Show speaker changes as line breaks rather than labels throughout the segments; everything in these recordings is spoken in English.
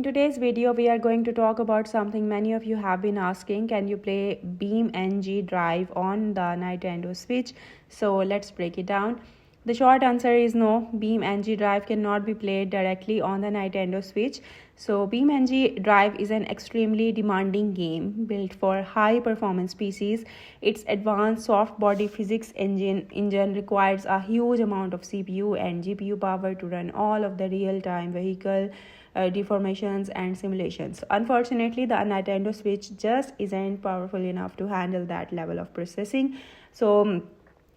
today's video, we are going to talk about something many of you have been asking. Can you play BeamNG Drive on the Nintendo Switch? So let's break it down. The short answer is no. BeamNG Drive cannot be played directly on the Nintendo Switch. So BeamNG Drive is an extremely demanding game built for high performance PCs. Its advanced soft body physics engine requires a huge amount of CPU and GPU power to run all of the real-time vehicle deformations and simulations. Unfortunately, the Nintendo Switch just isn't powerful enough to handle that level of processing. So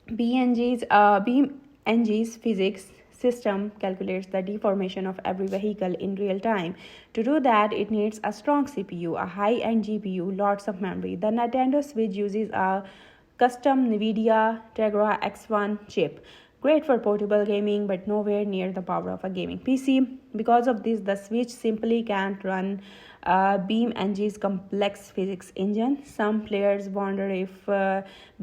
BeamNG's physics system calculates the deformation of every vehicle in real time. To do that, it needs a strong CPU, a high-end GPU, lots of memory. The Nintendo Switch uses a custom NVIDIA Tegra X1 chip. Great for portable gaming, but nowhere near the power of a gaming PC. Because of this, the Switch simply can't run BeamNG's complex physics engine. Some players wonder if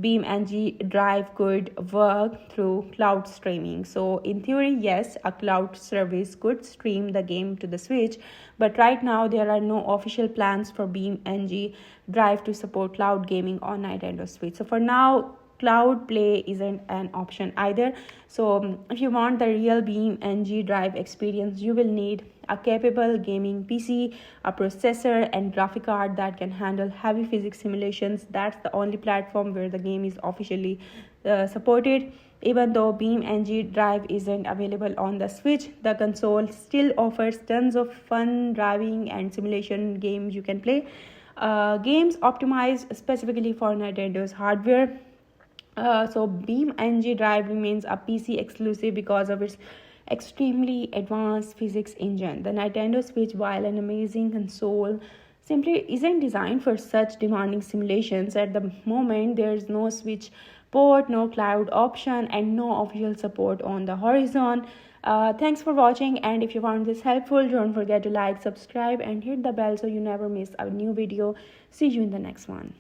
BeamNG Drive could work through cloud streaming. So, in theory, yes, a cloud service could stream the game to the Switch, but right now there are no official plans for BeamNG Drive to support cloud gaming on Nintendo Switch. So, for now, cloud play isn't an option either. So if you want the real BeamNG Drive experience, you will need a capable gaming PC, a processor and graphic card that can handle heavy physics simulations. That's the only platform where the game is officially supported. Even though BeamNG Drive isn't available on the Switch, the console still offers tons of fun driving and simulation games you can play. Games optimized specifically for Nintendo's hardware. So BeamNG Drive remains a PC exclusive because of its extremely advanced physics engine. The Nintendo Switch, while an amazing console, simply isn't designed for such demanding simulations. At the moment, there's no Switch port, no cloud option, and no official support on the horizon. Thanks for watching, and if you found this helpful, don't forget to like, subscribe, and hit the bell so you never miss a new video. See you in the next one.